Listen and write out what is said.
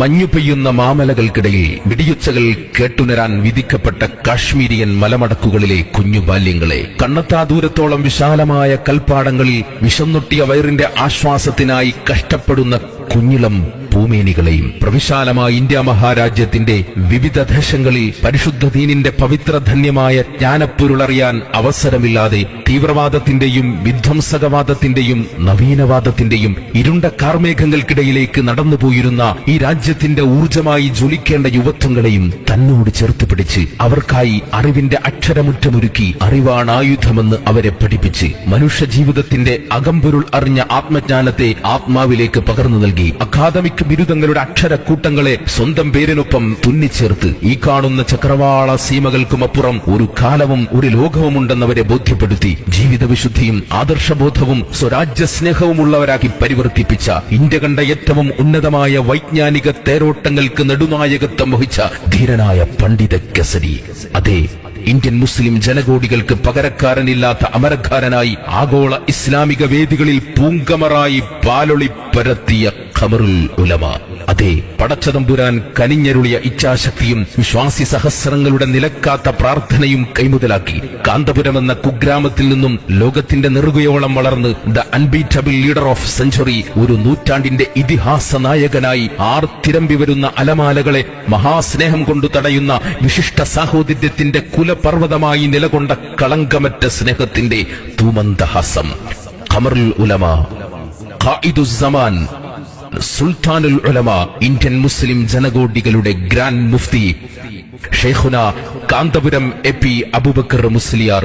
മഞ്ഞു പെയ്യുന്ന മാമലകൾക്കിടയിൽ വെടിയുച്ചകൾ കേട്ടുണരാൻ വിധിക്കപ്പെട്ട കാശ്മീരിയൻ മലമടക്കുകളിലെ കുഞ്ഞു ബാല്യങ്ങളെ, കണ്ണത്താ ദൂരത്തോളം വിശാലമായ കൽപ്പാടങ്ങളിൽ വിശന്നൊട്ടിയ വയറിന്റെ ആശ്വാസത്തിനായി കഷ്ടപ്പെടുന്ന കുഞ്ഞിളം ഭൂമേനികളെയും, പ്രവിശാലമായ ഇന്ത്യ മഹാരാജ്യത്തിന്റെ വിവിധ ദേശങ്ങളിൽ പരിശുദ്ധ ദീനിന്റെ പവിത്രധന്യമായ ജ്ഞാനപ്പൊരുളറിയാൻ അവസരമില്ലാതെ തീവ്രവാദത്തിന്റെയും വിധ്വംസകവാദത്തിന്റെയും നവീനവാദത്തിന്റെയും ഇരുണ്ട കാർമേഘങ്ങൾക്കിടയിലേക്ക് നടന്നുപോയിരുന്ന ഈ രാജ്യത്തിന്റെ ഊർജമായി ജ്വലിക്കേണ്ട യുവത്വങ്ങളെയും തന്നോട് ചേർത്ത് പിടിച്ച് അവർക്കായി അറിവിന്റെ അക്ഷരമുറ്റമൊരുക്കി അറിവാണായുധമെന്ന് അവരെ പഠിപ്പിച്ച് മനുഷ്യ ജീവിതത്തിന്റെ അകമ്പൊരുൾ അറിഞ്ഞ ആത്മജ്ഞാനത്തെ ആത്മാവിലേക്ക് പകർന്നു നൽകി അക്കാദമിക് ബിരുദങ്ങളുടെ അക്ഷരക്കൂട്ടങ്ങളെ സ്വന്തം പേരിനൊപ്പം തുന്നിച്ചേർത്ത് ഈ കാണുന്ന ചക്രവാള സീമകൾക്കുമപ്പുറം ഒരു കാലവും ഒരു ലോകവുമുണ്ടെന്നവരെ ബോധ്യപ്പെടുത്തി ജീവിത വിശുദ്ധിയും ആദർശബോധവും സ്വരാജ്യ സ്നേഹവുമുള്ളവരാക്കി പരിവർത്തിപ്പിച്ച ഇന്ത്യ കണ്ട ഏറ്റവും ഉന്നതമായ വൈജ്ഞാനിക തേരോട്ടങ്ങൾക്ക് നെടുനായകത്വം വഹിച്ച ധീരനായ പണ്ഡിത കേസരി, അതെ ഇന്ത്യൻ മുസ്ലിം ജനകോടികൾക്ക് പകരക്കാരനില്ലാത്ത അമരക്കാരനായി ആഗോള ഇസ്ലാമിക വേദികളിൽ പൂങ്കമറായി പാലൊളി പരത്തിയ ഖമറുൽ ഉലമ, അതെ പടച്ചതമ്പുരാൻ കനിഞ്ഞരുളിയ ഇച്ഛാശക്തിയും വിശ്വാസി സഹസ്രങ്ങളുടെ നിലക്കാത്ത പ്രാർത്ഥനയും കൈമുതലാക്കി കാന്തപുരമെന്ന കുഗ്രാമത്തിൽ നിന്നും ലോകത്തിന്റെ നെറുകയോളം വളർന്ന് the unbeatable leader of century, ഒരു നൂറ്റാണ്ടിന്റെ ഇതിഹാസ നായകനായി ആർത്തിരമ്പി വരുന്ന അലമാലകളെ മഹാസ്നേഹം കൊണ്ടു തടയുന്ന വിശിഷ്ട സാഹോദര്യത്തിന്റെ കുലപർവ്വതമായി നിലകൊണ്ട കളങ്കമറ്റ സ്നേഹത്തിന്റെ തൂമന്ദഹാസം ഖമറുൽ ഉലമ, ഖായിദുസ്സമാൻ, സുൽത്താനുൽ ഉലമ, Indian Muslim ജനകോടികളുടെ grand Mufti Shaikhuna Kanthapuram A P Abubakar Musliyar.